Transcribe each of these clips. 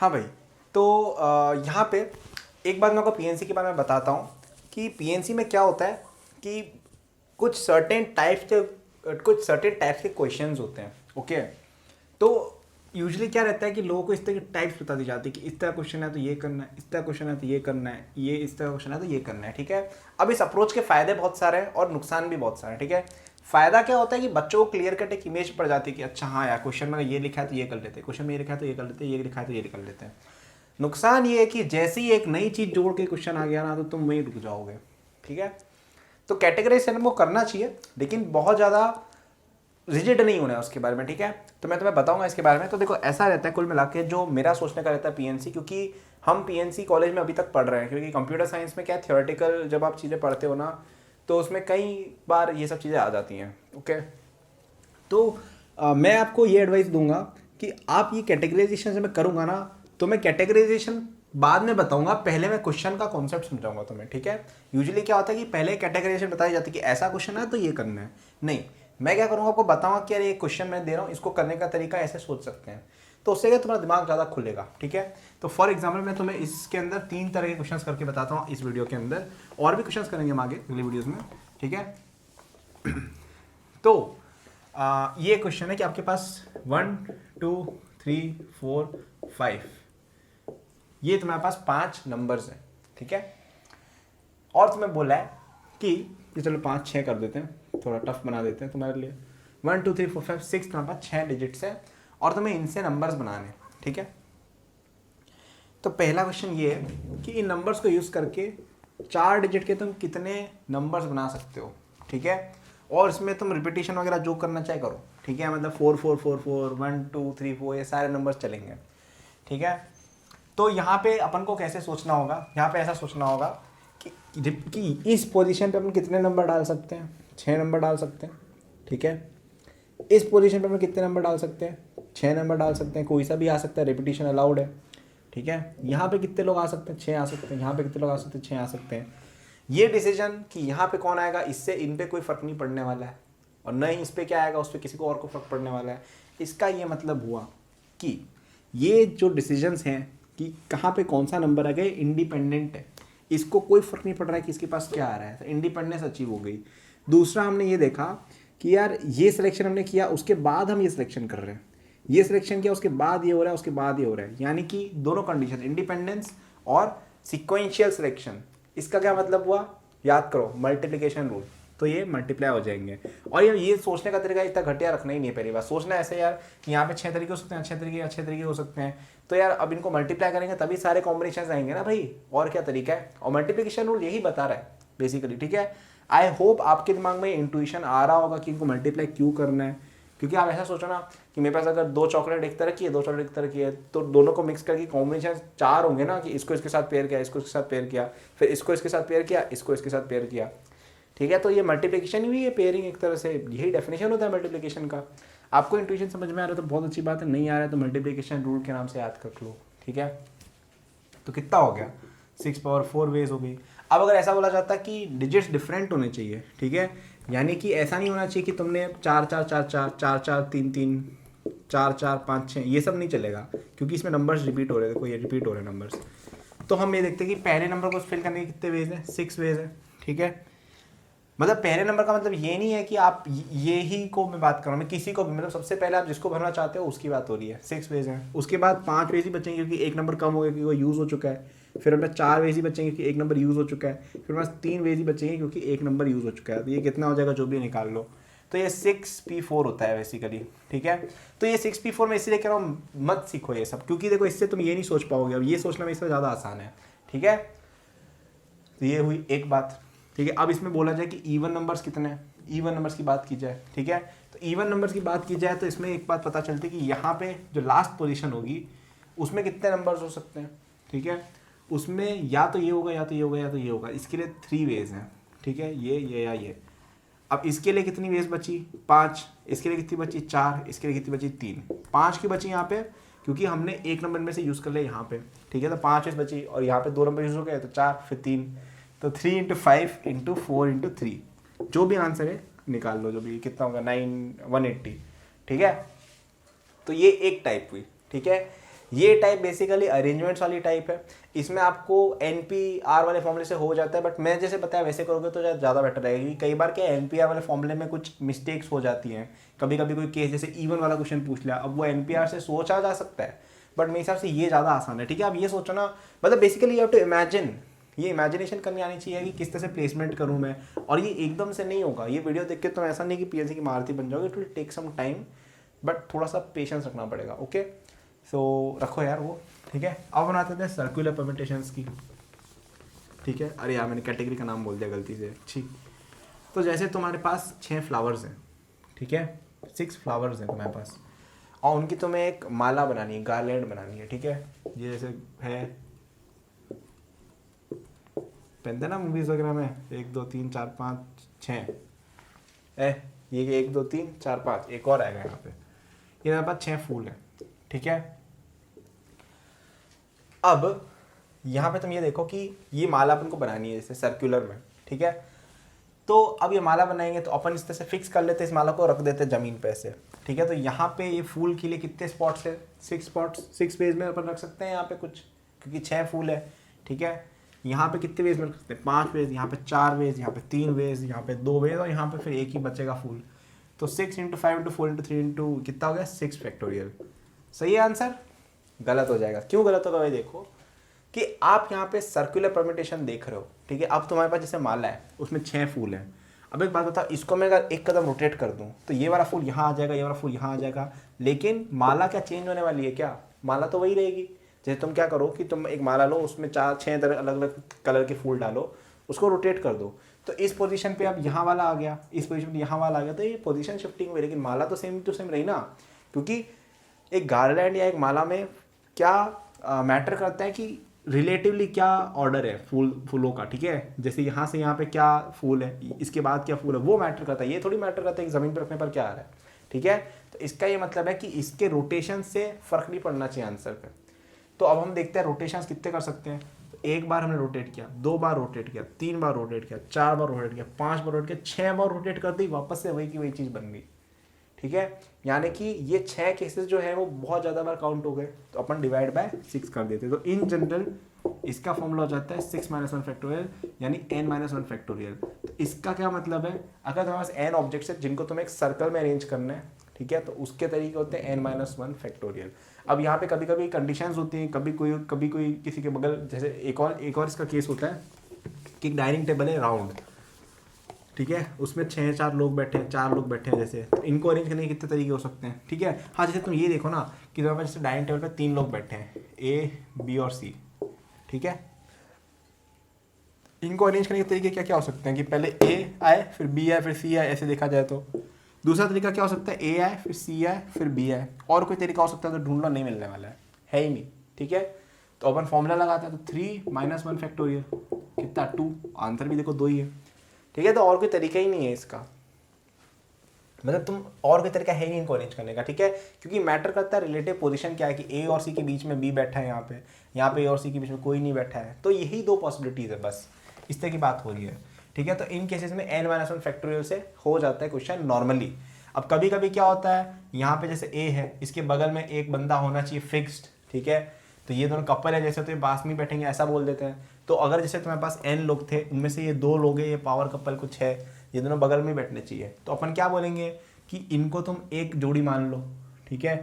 हाँ भाई, तो यहाँ पे एक बात मैं आपको पीएनसी के बारे में बताता हूँ कि पीएनसी में क्या होता है कि कुछ सर्टेन टाइप्स के क्वेश्चंस होते हैं। ओके, तो यूजुअली क्या रहता है कि लोगों को इस तरह की टाइप्स बता दी जाती है कि इस तरह क्वेश्चन है तो ये करना है, इस तरह क्वेश्चन है तो ये करना है, ये इस तरह क्वेश्चन है तो ये करना है। ठीक है, अब इस अप्रोच के फायदे बहुत सारे हैं और नुकसान भी बहुत सारे हैं। ठीक है, फायदा क्या होता है कि बच्चों को क्लियर कट एक इमेज पड़ जाती है कि अच्छा हाँ यार, क्वेश्चन में ये लिखा है तो ये कर लेते हैं, क्वेश्चन में ये लिखा है तो ये कर लेते हैं, ये लिखा है तो ये कर लेते हैं। नुकसान ये है कि जैसे ही एक नई चीज जोड़ के क्वेश्चन आ गया ना तो तुम वहीं रुक जाओगे। ठीक है, तो कैटेगराइजेशन को करना चाहिए लेकिन बहुत ज़्यादा रिजिड नहीं होना है उसके बारे में। ठीक है, तो मैं तुम्हें बताऊंगा इसके बारे में। तो देखो ऐसा रहता है कुल मिला के जो मेरा सोचने का रहता है पीएनसी, क्योंकि हम पीएनसी कॉलेज में अभी तक पढ़ रहे हैं, क्योंकि कंप्यूटर साइंस में क्या थियोरेटिकल जब आप चीज़ें पढ़ते हो ना तो उसमें कई बार ये सब चीज़ें आ जाती हैं। ओके, तो मैं आपको ये एडवाइस दूंगा कि आप ये कैटेगराइजेशन से मैं करूंगा ना तो मैं कैटेगराइजेशन बाद में बताऊंगा, पहले मैं क्वेश्चन का कॉन्सेप्ट समझाऊंगा तुम्हें। ठीक है, यूजुअली क्या होता है कि पहले कैटेगराइजेशन बताई जाती है कि ऐसा क्वेश्चन है तो ये करना है। नहीं, मैं क्या करूंगा आपको बताऊंगा कि यार ये क्वेश्चन मैं दे रहा हूँ, इसको करने का तरीका ऐसे सोच सकते हैं, तो उससे क्या तुम्हारा दिमाग ज़्यादा खुलेगा। ठीक है, तो फॉर एग्जाम्पल मैं तुम्हें इसके अंदर 3 तरह के क्वेश्चन करके बताता हूँ इस वीडियो के अंदर, और भी क्वेश्चन करेंगे हम आगे अगली वीडियोज़ में। ठीक है, तो ये क्वेश्चन है कि आपके पास 1 2 3 4 5, ये तुम्हारे पास 5 नंबर्स हैं। ठीक है, और तुम्हें बोला है कि ये चलो 5 6 कर देते हैं, थोड़ा टफ बना देते हैं तुम्हारे लिए। 1 2 3 4 5 6 तुम्हारे पास 6 डिजिट्स है और तुम्हें इनसे नंबर्स बनाने हैं। ठीक है, तो पहला क्वेश्चन ये है कि इन नंबर्स को यूज़ करके 4 डिजिट के तुम कितने नंबर्स बना सकते हो। ठीक है, और इसमें तुम रिपीटिशन वगैरह जो करना चाहे करो। ठीक है, मतलब 4 4 4 4 1 2 3 4 ये सारे नंबर्स चलेंगे। ठीक है, तो यहाँ पे अपन को कैसे सोचना होगा, यहाँ पे ऐसा सोचना होगा कि इस पोजीशन पे अपन कितने नंबर डाल सकते हैं, 6 नंबर डाल सकते हैं। ठीक है, इस पोजीशन पे अपन कितने नंबर डाल सकते हैं, 6 नंबर डाल सकते हैं, कोई सा भी आ सकता है, रिपीटिशन अलाउड है। ठीक है, यहाँ पे कितने लोग आ सकते हैं, 6 आ सकते हैं, यहाँ पे कितने लोग आ सकते हैं, 6 आ सकते हैं। ये डिसीजन कि यहाँ पे कौन आएगा, इससे इन पे कोई फर्क नहीं पड़ने वाला है, और न ही इस पे क्या आएगा उस पर किसी को और को फर्क पड़ने वाला है। इसका ये मतलब हुआ कि ये जो डिसीजंस हैं कि कहाँ पे कौन सा नंबर आ गया, इंडिपेंडेंट है, इसको कोई फर्क नहीं पड़ रहा है कि इसके पास क्या आ रहा है, तो इंडिपेंडेंस अचीव हो गई। दूसरा हमने ये देखा कि यार ये सिलेक्शन हमने किया, उसके बाद हम ये सिलेक्शन कर रहे हैं, ये सिलेक्शन किया उसके बाद ये हो रहा है, उसके बाद ये हो रहा है, यानी कि दोनों कंडीशन, इंडिपेंडेंस और सिक्वेंशियल सिलेक्शन। इसका क्या मतलब हुआ, याद करो, मल्टीप्लिकेशन रूल, तो ये मल्टीप्लाई हो जाएंगे। और ये सोचने का तरीका इतना घटिया रखना ही नहीं है। पहली बार सोचना ऐसे यार कि यहाँ पे 6 तरीके हो सकते हैं, 6 तरीके, अच्छे तरीके हो सकते हैं, तो यार अब इनको मल्टीप्लाई करेंगे तभी सारे कॉम्बिनेशन आएंगे ना भाई, और क्या तरीका है। और मल्टीप्लिकेशन रूल यही बता रहा है बेसिकली। ठीक है, आई होप आपके दिमाग में इंट्यूशन आ रहा होगा कि इनको मल्टीप्लाई क्यों करना है, क्योंकि आप ऐसा सोचो ना कि मेरे पास अगर 2 चॉकलेट एक तरह की है, 2 चॉकलेट एक तरह की है, तो दोनों को मिक्स करके कॉम्बिनेशन 4 होंगे ना, कि इसको इसके साथ पेयर किया, इसको इसके साथ पेयर किया, फिर इसको इसके साथ पेयर किया, इसको इसके साथ पेयर किया। ठीक है, तो ये मल्टीप्लिकेशन ही है, पेयरिंग एक तरह से, यही डेफिनेशन होता है मल्टीप्लिकेशन का। आपको इंट्यूशन समझ में आ रहा है तो बहुत अच्छी बात है, नहीं आ रहा है तो मल्टीप्लिकेशन रूल के नाम से याद कर लो। ठीक है, तो कितना हो गया, 6 पावर 4 वेज हो गई। अब अगर ऐसा बोला जाता कि डिजिट्स डिफरेंट होने चाहिए, ठीक है, यानी कि ऐसा नहीं होना चाहिए कि तुमने 4 4 4 4 4 4 3 3 4 4 5 6, ये सब नहीं चलेगा, क्योंकि इसमें नंबर्स रिपीट हो रहे हैं। देखो ये रिपीट हो रहे हैं नंबर्स। तो हम ये देखते हैं कि पहले नंबर को फिल करने के कितने वेज हैं, 6 वेज है। ठीक है, मतलब पहले नंबर का मतलब ये नहीं है कि आप ये ही को मैं बात कर रहा हूँ, मैं किसी को भी, मतलब सबसे पहले आप जिसको भरना चाहते हो उसकी बात हो रही है। 6 वेज हैं, उसके बाद 5 वेज ही बचेंगे क्योंकि एक नंबर कम हो गया क्योंकि वो यूज़ हो चुका है। फिर हमें 4 वेज ही बचेंगे क्योंकि एक नंबर यूज़ हो चुका है। फिर हमारे 3 वेज ही बचेंगे क्योंकि एक नंबर यूज़ हो चुका है। तो ये कितना हो जाएगा जो भी निकाल लो, तो ये 6p4 होता है बेसिकली। ठीक है, तो ये 6p4 में इसीलिए कह रहा हूँ मत सीखो ये सब, क्योंकि देखो इससे तुम ये नहीं सोच पाओगे, अब ये सोचना में इससे ज़्यादा आसान है। ठीक है, तो ये हुई एक बात। ठीक है, अब इसमें बोला जाए कि इवन नंबर्स कितने हैं, इवन नंबर्स की बात की जाए। ठीक है, तो इवन नंबर्स की बात की जाए तो इसमें एक बात पता चलती है कि यहाँ पे जो लास्ट पोजीशन होगी उसमें कितने नंबर्स हो सकते हैं। ठीक है, उसमें या तो ये होगा, या तो ये होगा, या तो ये होगा। इसके लिए 3 वेज हैं। ठीक है, ये या ये। अब इसके लिए कितनी वेज बची, 5। इसके लिए कितनी बची, 4। इसके लिए कितनी बची, 3। 5 की बची यहाँ पे, क्योंकि हमने एक नंबर में से यूज़ कर लिया यहाँ पे। ठीक है, तो 5 वेज बची, और यहाँ पे 2 नंबर यूज़ हो गए तो 4, फिर 3, तो 3 इंटू 5 इंटू 4 इंटू 3, जो भी आंसर है निकाल लो, जो भी कितना होगा, 180। ठीक है, तो ये एक टाइप हुई। ठीक है, ये टाइप बेसिकली अरेंजमेंट्स वाली टाइप है। इसमें आपको NP-R वाले फॉर्मूले से हो जाता है, बट मैं जैसे बताया वैसे करोगे तो ज़्यादा बेटर रहेगा, क्योंकि कई बार क्या NP-R वाले फॉर्मूले में कुछ मिस्टेक्स हो जाती हैं। कभी कभी कोई केस जैसे इवन वाला क्वेश्चन पूछ लिया, अब वो NP-R से सोचा जा सकता है, बट मेरे हिसाब से ये ज़्यादा आसान है। ठीक है, अब ये सोचो ना, मतलब basically you have to imagine, ये इमेजिनेशन करनी आनी चाहिए कि किस तरह से प्लेसमेंट करूँ मैं, और ये एकदम से नहीं होगा। ये वीडियो देख के तुम ऐसा नहीं कि PNC की मारुति बन जाओगे, it will take some time, but थोड़ा सा पेशेंस रखना पड़ेगा। ओके, सो रखो यार वो। ठीक है, अब बनाते थे सर्कुलर परम्यूटेशंस की। ठीक है, अरे यार मैंने कैटेगरी का नाम बोल दिया गलती से। ठीक, तो जैसे तुम्हारे पास 6 फ्लावर्स हैं, ठीक है, 6 फ्लावर्स हैं तुम्हारे पास, और उनकी तुम्हें एक माला बनानी है, गार्लैंड बनानी है। ठीक है, ये जैसे है, पहनते ना मूवीज वगैरह में, 1 2 3 4 5 6 ये 1 2 3 4 5, एक और आएगा यहाँ पे। ये मेरे पास 6 फूल है। ठीक है, अब यहाँ पे तुम ये देखो कि ये माला अपन को बनानी है जैसे सर्कुलर में। ठीक है, तो अब ये माला बनाएंगे तो अपन इस तरह से फिक्स कर लेते हैं, इस माला को रख देते हैं जमीन पे ऐसे। ठीक है, तो यहाँ पे ये फूल के लिए कितने स्पॉट्स है? 6 स्पॉट्स, 6 वेज में अपन रख सकते हैं यहाँ पे कुछ, क्योंकि 6 फूल है। ठीक है, यहाँ पे कितने वेज में रख सकते हैं? 5 वेज, यहाँ पे 4 वेज, यहाँ पे 3 वेज, यहाँ पे 2 वेज, और यहाँ पे फिर एक ही बचेगा फूल। तो 6 × 5 × 4 × 3 × कितना हो गया? 6 फैक्टोरियल। सही है आंसर? गलत हो जाएगा। क्यों गलत होगा भाई? देखो कि आप यहाँ पे सर्कुलर परम्यूटेशन देख रहे हो। ठीक है, अब तुम्हारे पास जैसे माला है, उसमें 6 फूल हैं। अब एक बात बताओ, इसको मैं अगर एक कदम रोटेट कर दूं तो ये वाला फूल यहाँ आ जाएगा, ये वाला फूल यहाँ आ जाएगा, लेकिन माला क्या चेंज होने वाली है क्या? माला तो वही रहेगी। जैसे तुम क्या करो कि तुम एक माला लो, उसमें 4-6 तरह अलग अलग कलर के फूल डालो, उसको रोटेट कर दो, तो इस पोजीशन पे अब यहाँ वाला आ गया, इस पोजीशन पे यहाँ वाला आ गया, तो ये पोजीशन शिफ्टिंग हुई, लेकिन माला तो सेम टू सेम रही ना। क्योंकि एक गार्लैंड या एक माला में क्या मैटर करता है कि रिलेटिवली क्या ऑर्डर है फूलों का। ठीक है, जैसे यहाँ से यहाँ पे क्या फूल है, इसके बाद क्या फूल है, वो मैटर करता है। ये थोड़ी मैटर करता है कि ज़मीन पर रखने पर क्या आ रहा है। ठीक है, तो इसका ये मतलब है कि इसके रोटेशन से फ़र्क नहीं पड़ना चाहिए आंसर पे। तो अब हम देखते हैं रोटेशंस कितने कर सकते हैं। तो एक बार हमने रोटेट किया, 2 बार रोटेट किया, 3 बार रोटेट किया, 4 बार रोटेट किया, 5 बार रोटेट किया, 6 बार रोटेट कर दी, वापस से वही की वही चीज़ बन गई। ठीक है, यानी कि ये 6 केसेस जो है वो बहुत ज़्यादा बार काउंट हो गए, तो अपन डिवाइड बाय 6 कर देते। तो इन जनरल इसका फॉर्मूला हो जाता है 6 - 1 फैक्टोरियल, यानी n - 1 फैक्टोरियल। तो इसका क्या मतलब है, अगर तुम्हारे पास n ऑब्जेक्ट्स है जिनको तुम्हें एक सर्कल में अरेंज करना है, ठीक है, तो उसके तरीके होते हैं n - 1 फैक्टोरियल। अब यहाँ पे कभी कभी कंडीशंस होती हैं, कभी कोई किसी के बगल, जैसे एक और इसका केस होता है कि एक डाइनिंग टेबल है राउंड, ठीक है, उसमें 6-4 लोग बैठे हैं, 4 लोग बैठे हैं, जैसे तो इनको अरेंज करने के कितने तरीके हो सकते हैं। ठीक है, हाँ, जैसे तुम ये देखो ना कि तुम्हारे पास जैसे डाइनिंग टेबल पे 3 लोग बैठे हैं, A, B और C। ठीक है, इनको अरेंज करने के तरीके क्या क्या हो सकते हैं कि पहले A आए, फिर B आए, फिर C आए, ऐसे देखा जाए तो। दूसरा तरीका क्या हो सकता है, A आए, फिर C आए, फिर B आए। और कोई तरीका हो सकता है तो ढूंढ लो, नहीं मिलने वाला है ही नहीं। ठीक है, तो अपन फॉर्मूला लगाते हैं, तो 3 - 1 फैक्टोरियल कितना? 2। आंसर भी देखो 2 ही है। ठीक है, तो और कोई तरीका ही नहीं है इसका, मतलब तुम और कोई तरीका है ही नहीं इनको अरेंज करने का। ठीक है, क्योंकि मैटर करता है रिलेटिव पोजीशन क्या है कि A और C के बीच में B बैठा है, यहाँ पे A और C के बीच में कोई नहीं बैठा है, तो यही 2 पॉसिबिलिटीज़ है, बस इस तरह की बात हो रही है। ठीक है, तो इन केसेस में n - 1 फैक्टोरियल से हो जाता है क्वेश्चन नॉर्मली। अब कभी कभी क्या होता है, यहाँ पे जैसे A है, इसके बगल में एक बंदा होना चाहिए फिक्स्ड। ठीक है, तो ये दोनों कपल है जैसे, तो ये पास में बैठेंगे, ऐसा बोल देते हैं। तो अगर जैसे तुम्हारे पास n लोग थे, उनमें से ये 2 लोग हैं, ये पावर कपल कुछ है, ये दोनों बगल में बैठने चाहिए, तो अपन क्या बोलेंगे कि इनको तुम एक जोड़ी मान लो। ठीक है,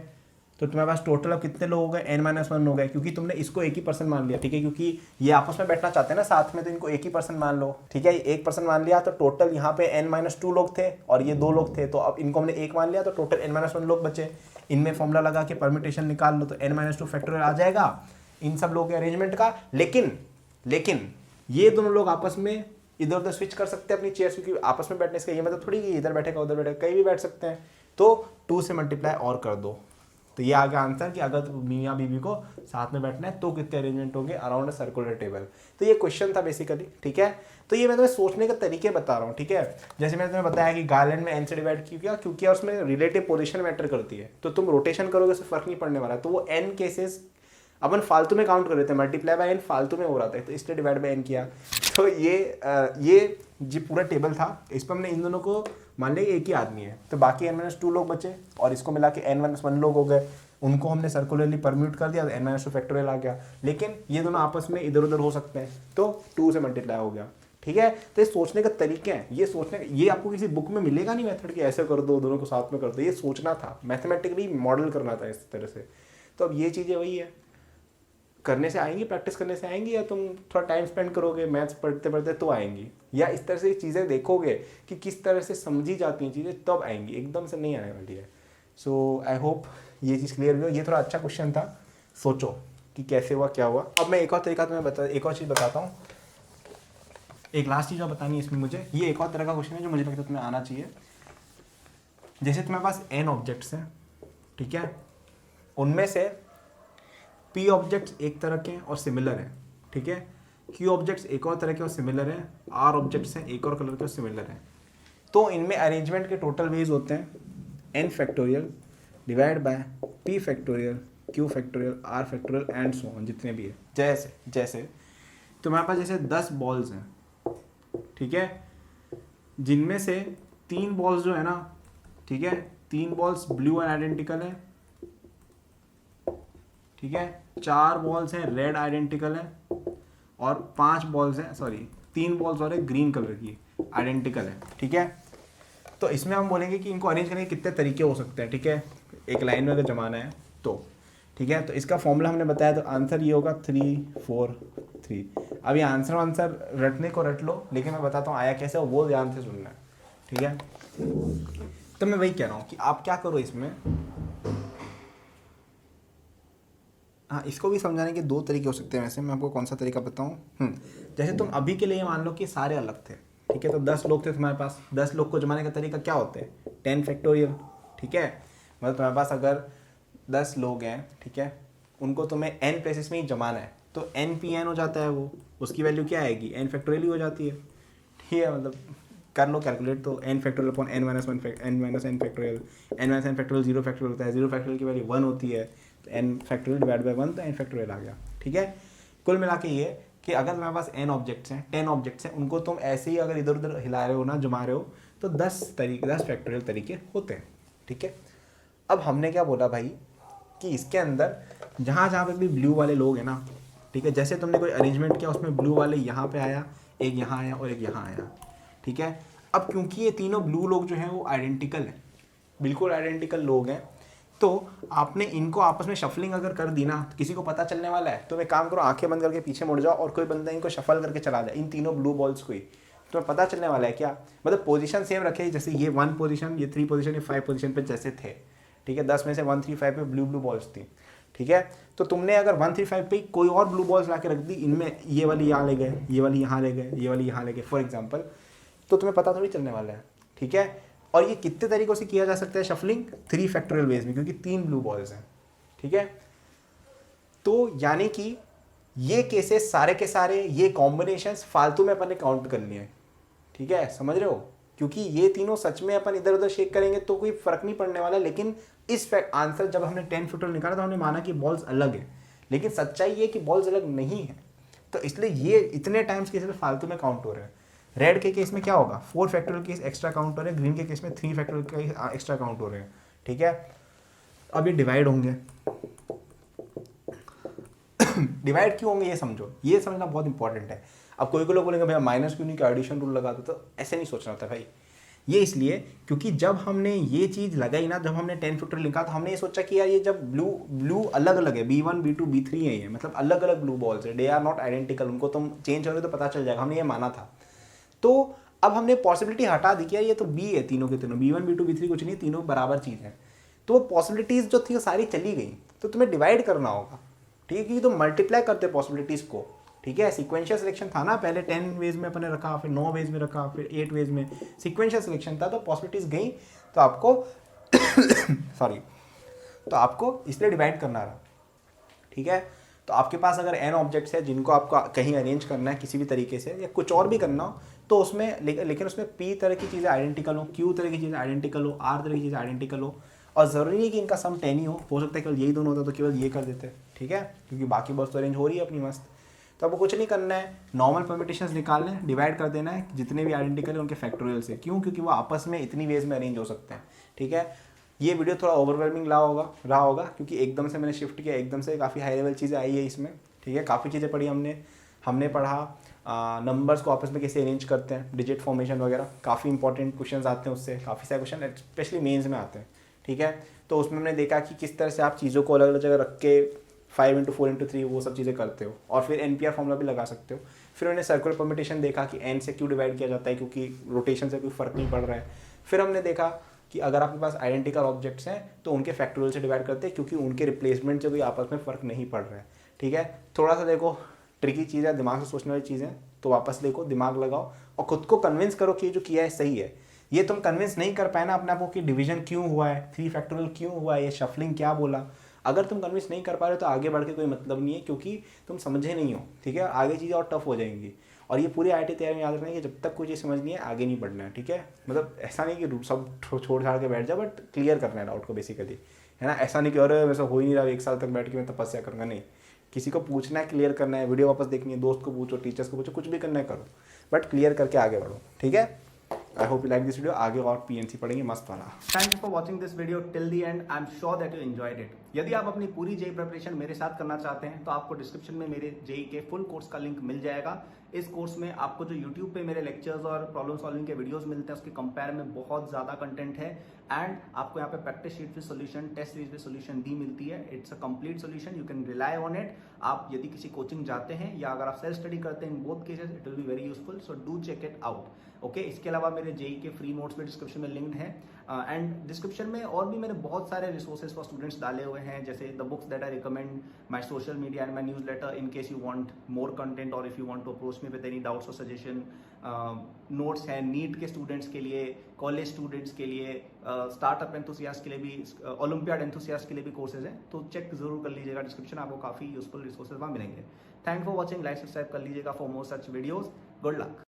तो तुम्हारे पास टोटल अब कितने लोग हो गए? n - 1 हो गए, क्योंकि तुमने इसको एक ही पर्सन मान लिया। ठीक है, क्योंकि ये आपस में बैठना चाहते हैं ना साथ में, तो इनको एक ही पर्सन मान लो। ठीक है, एक पर्सन मान लिया, तो टोटल यहाँ पे n - 2 लोग थे और ये 2 लोग थे, तो अब इनको हमने एक मान लिया, तो टोटल n - 1 लोग बचे। इनमें फॉर्मूला लगा के परम्यूटेशन निकाल लो, तो n - 2 फैक्टोरियल आ जाएगा इन सब लोगों के अरेंजमेंट का। लेकिन ये दोनों लोग आपस में इधर उधर स्विच कर सकते हैं अपनी चेयर्स, क्योंकि आपस में बैठने से ये मतलब थोड़ी कि इधर बैठेगा उधर बैठेगा, कहीं भी बैठ सकते हैं। तो 2 से मल्टीप्लाई और कर दो, तो ये आ गया आंसर कि अगर मियाँ बीवी को साथ में बैठना है तो कितने अरेंजमेंट होंगे अराउंड अ सर्कुलर टेबल। तो ये क्वेश्चन था बेसिकली। ठीक है, तो ये मैं तुम्हें सोचने के तरीके बता रहा हूँ। ठीक है, जैसे मैंने तुम्हें बताया कि गार्लैंड में n से डिवाइड क्यों किया, क्योंकि उसमें रिलेटिव पोजीशन मैटर करती है, तो तुम रोटेशन करोगे उससे फर्क नहीं पड़ने वाला। तो वो n केसेस अपन फालतू में काउंट कर रहे थे, मल्टीप्लाई बाय n फालतू में हो रहा था, तो इसलिए डिवाइड बाय n किया। तो ये जो पूरा टेबल था, इस पर हमने इन दोनों को मान लिया एक ही आदमी है, तो बाकी n - 2 लोग बचे और इसको मिला के n - 1 लोग हो गए। उनको हमने सर्कुलरली परम्यूट कर दिया तो n माइनस टू फैक्टोरियल आ गया, लेकिन ये दोनों आपस में इधर उधर हो सकते हैं तो 2 से मल्टीप्लाई हो गया। ठीक है, तो ये सोचने का तरीके हैं, ये सोचने ये आपको किसी बुक में मिलेगा नहीं मेथड कि ऐसे कर दो दोनों को साथ में कर दो, ये सोचना था, मैथमेटिकली मॉडल करना था इस तरह से। तो अब ये चीज़ें वही है, करने से आएंगी, प्रैक्टिस करने से आएंगी, या तुम थोड़ा टाइम स्पेंड करोगे मैथ्स पढ़ते पढ़ते तो आएंगी, या इस तरह से चीज़ें देखोगे कि किस तरह से समझी जाती हैं चीज़ें तब आएंगी, एकदम से नहीं आने वाली है। सो आई होप ये चीज़ क्लियर हुई हो। ये थोड़ा अच्छा क्वेश्चन था, सोचो कि कैसे हुआ क्या हुआ। अब मैं एक और तरीका तुम्हें एक और चीज़ बताता हूँ, एक लास्ट चीज़ और बतानी है इसमें मुझे। ये एक और तरह का क्वेश्चन है जो मुझे लगता है तुम्हें आना चाहिए। जैसे तुम्हारे पास n ऑब्जेक्ट्स हैं, ठीक है, उनमें से p ऑब्जेक्ट्स एक तरह के और सिमिलर हैं, ठीक है, q ऑब्जेक्ट्स एक और तरह के और सिमिलर हैं, r ऑब्जेक्ट्स हैं एक और कलर के और सिमिलर हैं। तो इनमें अरेंजमेंट के टोटल वेज होते हैं n factorial divide by p factorial, q factorial, r factorial and so on, जितने भी है। जैसे जैसे तुम्हारे पास जैसे 10 बॉल्स हैं, ठीक है, जिनमें से 3 बॉल्स जो है ना, ठीक है, 3 बॉल्स ब्लू एंड आइडेंटिकल है, ठीक है, 4 बॉल्स हैं रेड आइडेंटिकल है, और 5 बॉल्स हैं, सॉरी 3 बॉल्स और है ग्रीन कलर की आइडेंटिकल है, ठीक है। तो इसमें हम बोलेंगे कि इनको अरेंज करने के कितने तरीके हो सकते हैं, ठीक है, एक लाइन में अगर जमाना है तो, ठीक है। तो इसका फॉर्मूला हमने बताया, तो आंसर ये होगा 3 4 3। अब ये आंसर रटने को रट लो, लेकिन मैं बताता हूँ आया कैसे, वो ध्यान से सुनना है, ठीक है। तो मैं वही कह रहा हूँ कि आप क्या करो इसमें, हाँ, इसको भी समझाने के 2 तरीके हो सकते हैं। वैसे मैं आपको कौन सा तरीका बताऊँ, जैसे तुम अभी के लिए मान लो कि सारे अलग थे, ठीक है, तो 10 लोग थे तुम्हारे पास, 10 लोग को जमाने का तरीका क्या होता है, 10 फैक्टोरियल, ठीक है। मतलब तुम्हारे पास अगर 10 लोग हैं, ठीक है, उनको तुम्हें n प्लेसेस में ही जमाना है, तो n हो जाता है, वो उसकी वैल्यू क्या आएगी, n फैक्टोरियल ही हो जाती है, ठीक है। मतलब कर लो कैलकुलेट, तो n factorial upon n minus n factorial, n minus n factorial 0 factorial होता है, 0 फैक्टोरियल की वैल्यू 1 होती है, तो n फैक्टोरियल डिवाइड बाय 1, तो n फैक्टोरियल आ गया, ठीक है। कुल मिला के ये कि अगर तुम्हारे पास n ऑब्जेक्ट्स हैं, 10 ऑब्जेक्ट्स हैं, उनको तुम ऐसे ही अगर इधर उधर हिला रहे हो ना, जमा रहे हो, तो 10 फैक्टोरियल तरीके होते हैं, ठीक है। अब हमने क्या बोला भाई कि इसके अंदर जहाँ जहाँ पे भी ब्लू वाले लोग हैं ना, ठीक है, जैसे तुमने कोई अरेंजमेंट किया उसमें ब्लू वाले यहाँ पे आया, एक यहाँ आया और एक यहाँ आया, ठीक है। अब क्योंकि ये तीनों ब्लू लोग जो हैं वो आइडेंटिकल हैं, बिल्कुल आइडेंटिकल लोग हैं, तो आपने इनको आपस में शफलिंग अगर कर दी ना, तो किसी को पता चलने वाला है। तो एक काम करो, आंखें बंद करके पीछे मुड़ जाओ और कोई बंदा इनको शफल करके चला जाए, इन तीनों ब्लू बॉल्स को ही, तो पता चलने वाला है क्या, मतलब पोजीशन सेम रखे, जैसे ये 1 पोजीशन, ये 3 पोजीशन, ये 5 पोजीशन पे जैसे थे, ठीक है। 10 में से 1 3 5 पे ब्लू बॉल्स थी, ठीक है। तो तुमने अगर 1 3 5 पे कोई और ब्लू बॉल्स ला के रख दी, इनमें ये वाली यहाँ ले गए, ये वाली यहाँ ले गए, ये वाली यहाँ ले गए, फॉर एग्जाम्पल, तो तुम्हें पता थोड़ी चलने वाला है, ठीक है। और ये कितने तरीकों से किया जा सकता है शफलिंग, 3 फैक्टोरियल वेज में, क्योंकि 3 ब्लू बॉल्स हैं, ठीक है। तो यानी कि ये केसेस सारे के सारे, ये कॉम्बिनेशंस फालतू में अपन ने काउंट कर लिए हैं, ठीक है, समझ रहे हो, क्योंकि ये तीनों सच में अपन इधर उधर शेक करेंगे तो कोई फर्क नहीं पड़ने वाला। लेकिन इस आंसर जब हमने 10 फैक्टोरियल निकाला तो हमने माना कि बॉल्स अलग है, लेकिन सच्चाई ये कि बॉल्स अलग नहीं है, तो इसलिए ये इतने टाइम्स केसेस फालतू में काउंट हो रहे हैं। रेड के केस में क्या होगा, 4 फैक्टोरियल केस एक्स्ट्रा काउंट हो रहे हैं, ग्रीन के केस में 3 फैक्टोरियल केस एक्स्ट्रा काउंट हो रहे हैं, ठीक है। अब ये डिवाइड होंगे डिवाइड क्यों होंगे ये समझो, ये समझना बहुत इंपॉर्टेंट है। अब कोई लोग बोलेंगे भैया माइनस क्यों नहीं किया, एडिशन रूल लगा दो, तो ऐसे नहीं सोचना होता भाई। ये इसलिए क्योंकि जब हमने ये चीज़ लगाई ना, जब हमने 10 फैक्टोरियल लिखा तो हमने ये सोचा कि यार ये जब ब्लू अलग अलग है, B1 B2 B3 है, ये मतलब अलग अलग ब्लू बॉल्स है, दे आर नॉट आइडेंटिकल, उनको तुम चेंज करोगे तो पता चल जाएगा, हमने ये माना था। तो अब हमने पॉसिबिलिटी हटा दी कि यार ये तो बी है, तीनों के तीनों B1 B2 B3 कुछ नहीं, तीनों बराबर चीज़ है। तो वो पॉसिबिलिटीज़ जो थी वो सारी चली गई, तो तुम्हें डिवाइड करना होगा, ठीक है, क्योंकि तुम मल्टीप्लाई करते पॉसिबिलिटीज़ को, ठीक है। सीक्वेंशियल सिलेक्शन था ना, पहले 10 वेज में अपने रखा, फिर 9 वेज में रखा, फिर 8 वेज में, सीक्वेंशियल सिलेक्शन था, तो पॉसिबिलिटीज़ गई, तो आपको सॉरी, तो आपको इसलिए डिवाइड करना रहा, ठीक है। तो आपके पास अगर n ऑब्जेक्ट्स है जिनको आपको कहीं अरेंज करना है किसी भी तरीके से, या कुछ और भी करना हो, तो उसमें लेकिन उसमें p तरह की चीज़ें आइडेंटिकल हो, q तरह की चीज़ें आइडेंटिकल हो, r तरह की चीज़ें आइडेंटिकल हो, और ज़रूरी नहीं कि इनका सम 10 ही हो सकता है केवल यही दोनों होता तो केवल ये कर देते, ठीक है, क्योंकि बाकी बस तो अरेंज हो रही है अपनी मस्त। तो आपको कुछ नहीं करना है, नॉर्मल परम्यूटेशंस निकालने हैं, डिवाइड कर देना है जितने भी आइडेंटिकल है उनके फैक्टोरियल से। क्यों, क्योंकि वो आपस में इतनी वेज में अरेंज हो सकते हैं, ठीक है। ये वीडियो थोड़ा ओवरवेलमिंग रहा होगा क्योंकि एकदम से मैंने शिफ्ट किया, एकदम से काफ़ी हाई लेवल चीज़ें आई है इसमें, ठीक है। काफ़ी चीज़ें पढ़ी हमने पढ़ा नंबर्स को आपस में कैसे अरेंज करते हैं, डिजिट फॉर्मेशन वगैरह, काफ़ी इंपॉर्टेंट क्वेश्चन आते हैं उससे, काफ़ी सारे क्वेश्चन स्पेशली मेंस में आते हैं, ठीक है। तो उसमें हमने देखा कि किस तरह से आप चीज़ों को अलग अलग जगह रख के 5x4x3 वो सब चीज़ें करते हो, और फिर NPR फॉर्मूला भी लगा सकते हो। फिर उन्होंने सर्कुलर परम्यूटेशन देखा कि n से क्यों डिवाइड किया जाता है, क्योंकि रोटेशन से कोई फ़र्क नहीं पड़ रहा है। फिर हमने देखा कि अगर आपके पास आइडेंटिकल ऑब्जेक्ट्स हैं तो उनके फैक्टोरियल से डिवाइड करते हैं, क्योंकि उनके रिप्लेसमेंट से कोई आपस में फ़र्क नहीं पड़ रहा है, ठीक है। थोड़ा सा देखो ट्रिकी चीज़ है, दिमाग से सोचने वाली चीज़ें, तो वापस देखो, दिमाग लगाओ और खुद को कन्विंस करो कि ये जो किया है सही है। ये तुम कन्विंस नहीं कर पाए ना अपने आप को कि डिवीजन क्यों हुआ है, 3 फैक्टोरियल क्यों हुआ है, ये शफलिंग क्या बोला, अगर तुम कन्विंस नहीं कर पा रहे हो तो आगे बढ़ के कोई मतलब नहीं है, क्योंकि तुम समझे नहीं हो, ठीक है। आगे चीज़ें और टफ हो जाएंगी। और ये पूरी IIT तैयारी में याद रखना है कि जब तक कोई चीज़ समझ नहीं है आगे नहीं बढ़ना है, ठीक है। मतलब ऐसा नहीं कि सब छोड़ छाड़ के बैठ जाओ, बट क्लियर करना है डाउट को बेसिकली, है ना। ऐसा नहीं कि अरे वैसा हो ही नहीं रहा, 1 साल तक बैठ के मैं तपस्या करूँगा, नहीं। किसी को पूछना है, क्लियर करना है, वीडियो वापस देखनी है, दोस्त को पूछो, टीचर्स को पूछो, कुछ भी करना है करो, बट क्लियर करके आगे बढ़ो, ठीक है। I hope you like this video. आगे और PNC पढ़ेंगे मस्त वाला। Thank you for watching this video till the and. I am sure that you enjoyed it. यदि आप अपनी पूरी जेई प्रिपरेशन मेरे साथ करना चाहते हैं तो आपको डिस्क्रिप्शन में मेरे जेई के फुल कोर्स का लिंक मिल जाएगा। इस कोर्स में आपको जो यूट्यूब पे मेरे लेक्चर्स और प्रॉब्लम सॉल्विंग के वीडियोस मिलते हैं उसके कंपेयर में बहुत ज्यादा कंटेंट है, एंड आपको यहाँ पे practice sheet with solution, test series with solution भी मिलती है। It's a complete solution, you can rely on it. आप यदि किसी कोचिंग जाते हैं या अगर आप सेल्फ स्टडी करते हैं, in both cases it will be very useful, so do check it out. Okay, इसके अलावा मेरे जेई के फ्री नोट्स भी डिस्क्रिप्शन में लिंक्ड है, एंड डिस्क्रिप्शन में और भी मैंने बहुत सारे रिसोर्सेज फॉर स्टूडेंट्स डाले हुए हैं, जैसे the books that I recommend, my social media and my newsletter in case you want more content और if you want to approach me with any doubts और सजेशन। नोट्स हैं NEET के students के लिए, कॉलेज स्टूडेंट्स के लिए, startup enthusiast के लिए भी, ओलंपियाड एंथुसियास्ट के लिए भी कोर्सेज हैं, तो चेक जरूर कर लीजिएगा डिस्क्रिप्शन, आपको काफी यूजफुल रिसोर्सेज वहाँ मिलेंगे। Thank for watching, like subscribe कर लीजिएगा for more such videos. Good luck.